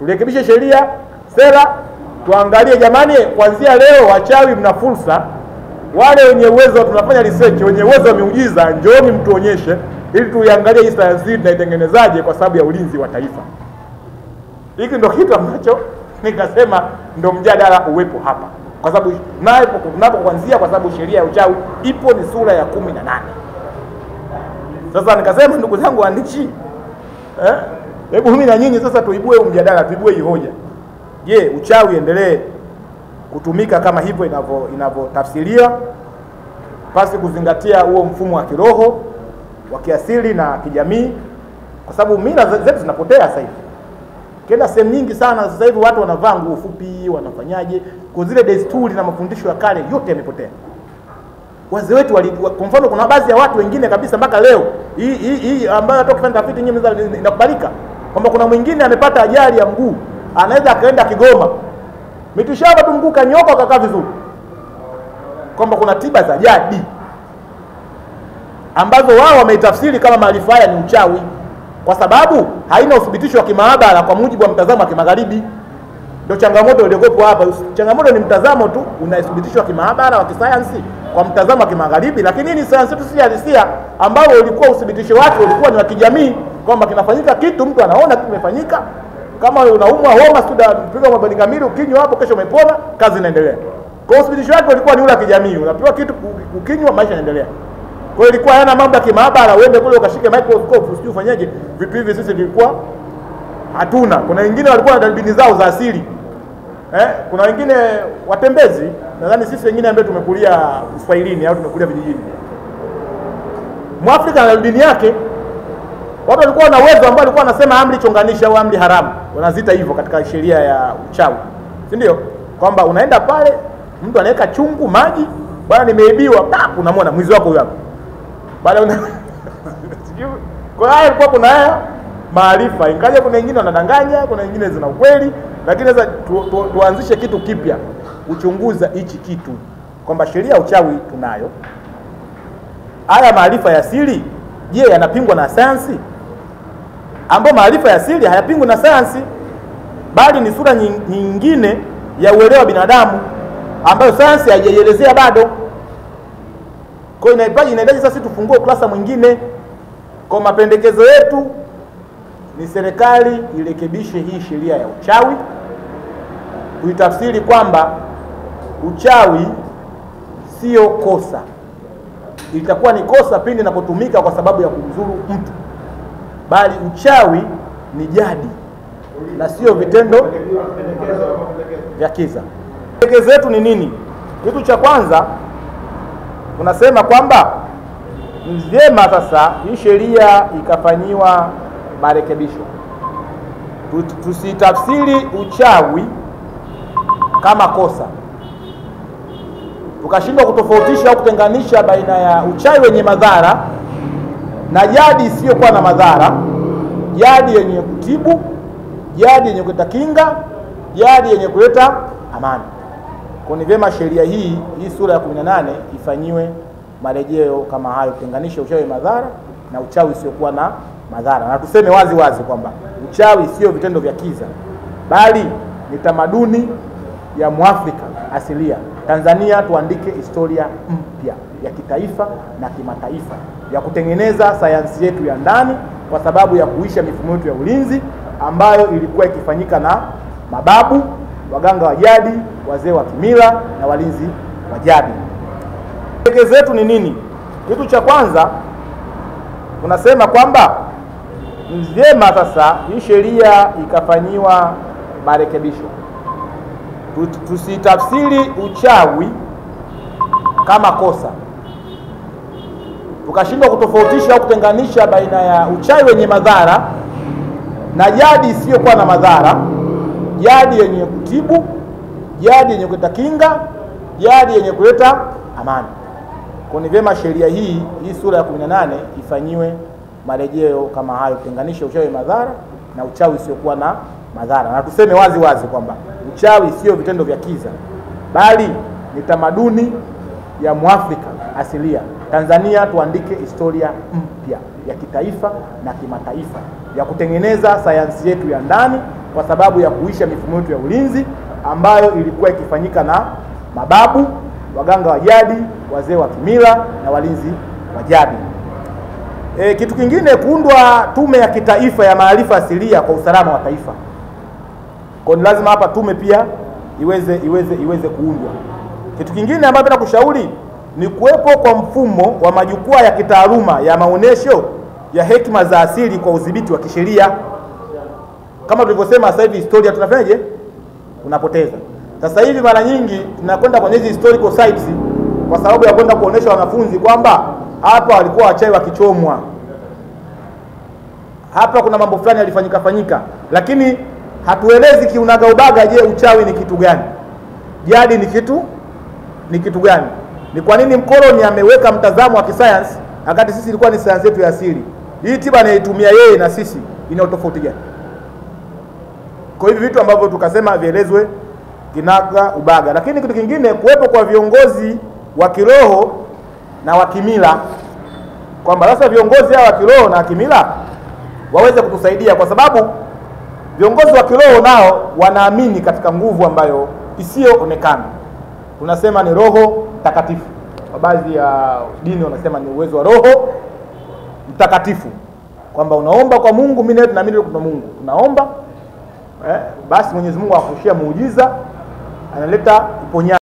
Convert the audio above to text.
turekebishe sheria, sera, tuangalie jamani, kuanzia leo wachawi mna fursa. Wale wenye uwezo, tunafanya research, wenye uwezo wa miujiza njooni mtuonyeshe ili tuiangalie hii sayansi na itengenezaje kwa sababu ya ulinzi wa taifa. Hiki ndio kitu ambacho nikasema ndio mjadala uwepo hapa. Kwa sababu napo kuanzia, kwa sababu sheria ya uchawi ipo ni sura ya 18. Sasa nikasema ndugu zangu waandishi, hebu mimi na nyinyi sasa tuibue mjadala, tuibue hii hoja. Je, uchawi endelee kutumika kama hivyo inavyotafsiria pasi kuzingatia huo mfumo wa kiroho, wa kiasili na kijamii? Kwa sababu mila zetu zinapotea sasa hivi. Kenda sehemu nyingi sana sasa hivi watu wanavaa nguo fupi, wanafanyaje? Kwa zile desturi na mafundisho ya kale yote yamepotea. Wazee wetu kwa mfano, kuna baadhi ya watu wengine kabisa mpaka leo hii ambayo hata ukifanya tafiti nyingi inakubalika kwamba kuna mwingine amepata ajali ya mguu, anaweza akaenda Kigoma, mitishamba tu mguu kanyoka akakaa vizuri, kwamba kuna tiba za jadi ambazo wao wameitafsiri kama maarifa haya ni uchawi, kwa sababu haina uthibitisho wa kimaabara kwa mujibu wa mtazamo wa kimagharibi. Ndio changamoto iliyokuwa hapa. Changamoto ni mtazamo tu unaithibitishwa wa kimaabara wa kisayansi kwa mtazamo wa kimagharibi, lakini ni sayansi tu si halisia, ambao ulikuwa uthibitisho wake ulikuwa ni wa kijamii, kwamba kinafanyika kitu, mtu anaona kitu kimefanyika. Kama unaumwa homa, studa mpiga mabani kamili, ukinywa hapo kesho umepona, kazi inaendelea. Kwa uthibitisho wake ulikuwa ni ule wa kijamii, unapewa kitu ukinywa, maisha yanaendelea. Kwa hiyo ilikuwa yana mambo ya kimaabara, uende kule ukashike microscope usijue ufanyaje. Vitu hivi sisi tulikuwa hatuna. Kuna wengine walikuwa na darubini zao za asili. Kuna wengine watembezi, nadhani sisi wengine ambao tumekulia Uswahilini au tumekulia vijijini. Mwafrika na darubini yake, watu walikuwa na uwezo ambao walikuwa wanasema amri chonganisha au amri haramu. Wanaziita hivyo katika sheria ya uchawi. Si ndio? Kwamba unaenda pale, mtu anaweka chungu maji, bwana nimeibiwa, unamwona mwizi wako huyo hapo. Baada kwa hiyo ilikuwa kuna haya maarifa, ingawa kuna wengine wanadanganya, kuna wengine zina ukweli, lakini sasa tuanzishe kitu kipya, kuchunguza hichi kitu kwamba sheria ya uchawi tunayo. Haya maarifa ya asili, je, yanapingwa na sayansi? Ambapo maarifa ya asili hayapingwi na sayansi, bali ni sura nyingine ya uelewa wa binadamu ambayo sayansi haijaelezea bado. Kwa hiyo inahitaji sasa tufungue ukurasa mwingine. Kwa mapendekezo yetu ni serikali irekebishe hii sheria ya uchawi, kuitafsiri kwamba uchawi sio kosa. Itakuwa ni kosa pindi inapotumika kwa sababu ya kumdhuru mtu, bali uchawi ni jadi na sio vitendo vya kiza. Pendekezo yetu ni nini? Kitu cha kwanza tunasema kwamba ni vyema sasa hii sheria ikafanyiwa marekebisho. Tusitafsiri uchawi kama kosa, tukashindwa kutofautisha au kutenganisha baina ya uchawi wenye madhara na jadi isiyokuwa na madhara, jadi yenye kutibu, jadi yenye kuleta kinga, jadi yenye kuleta amani. Kwa ni vyema sheria hii sura ya 18 ifanyiwe marejeo kama hayo, kutenganisha uchawi madhara na uchawi usiokuwa na madhara. Na tuseme wazi wazi kwamba uchawi sio vitendo vya kiza, bali ni tamaduni ya Mwafrika asilia. Tanzania tuandike historia mpya ya kitaifa na kimataifa ya kutengeneza sayansi yetu ya ndani, kwa sababu ya kuisha mifumo yetu ya ulinzi ambayo ilikuwa ikifanyika na mababu, waganga wa jadi, wazee wa kimila na walinzi wa jadi. Pendekezo yetu ni nini? Kitu cha kwanza tunasema kwamba ni vyema sasa hii sheria ikafanyiwa marekebisho. Tusitafsiri uchawi kama kosa, tukashindwa kutofautisha au kutenganisha baina ya uchawi wenye madhara na jadi isiyokuwa na madhara, jadi yenye kutibu, jadi yenye kuleta kinga, jadi yenye kuleta amani. Kwa ni vyema sheria hii sura ya 18 ifanyiwe marejeo kama hayo, kutenganisha uchawi madhara na uchawi usiokuwa na madhara. Na tuseme wazi wazi kwamba uchawi sio vitendo vya kiza, bali ni tamaduni ya Mwafrika asilia. Tanzania tuandike historia mpya ya kitaifa na kimataifa ya kutengeneza sayansi yetu ya ndani, kwa sababu ya kuisha mifumo yetu ya ulinzi ambayo ilikuwa ikifanyika na mababu, waganga wa jadi, wazee wa kimila na walinzi wa jadi. Kitu kingine, kuundwa tume ya kitaifa ya maarifa asilia kwa usalama wa taifa. Kwa ni lazima hapa tume pia iweze kuundwa. Kitu kingine ambacho nataka kushauri ni kuwepo kwa mfumo wa majukwaa ya kitaaluma ya maonesho ya hekima za asili kwa udhibiti wa kisheria. Kama tulivyosema, sasa hivi historia tunafanyaje? Unapoteza. Sasa hivi mara nyingi tunakwenda kwenye hizo historical sites kwa sababu ya kwenda kuonesha wanafunzi kwamba hapa walikuwa wachawi wakichomwa, hapa kuna mambo fulani yalifanyika, lakini hatuelezi kiunaga ubaga, je, uchawi ni kitu gani? Jadi ni kitu gani? Ni kwa nini mkoloni ameweka mtazamo wa kisayansi wakati sisi ilikuwa ni sayansi yetu ya asili? Hii tiba anaitumia yeye na sisi ina tofauti gani? Kwa hivi vitu ambavyo tukasema vielezwe kinaga ubaga. Lakini kitu kingine, kuwepo kwa viongozi wa kiroho na wa kimila, kwamba sasa viongozi hao wa kiroho na wa kimila waweze kutusaidia, kwa sababu viongozi wa kiroho nao wanaamini katika nguvu ambayo isiyoonekana. Tunasema ni Roho Mtakatifu. Kwa baadhi ya dini wanasema ni uwezo wa Roho Mtakatifu, kwamba unaomba kwa Mungu, mimi na mimi kuna Mungu, tunaomba basi Mwenyezi Mungu akushia muujiza, analeta uponyaji.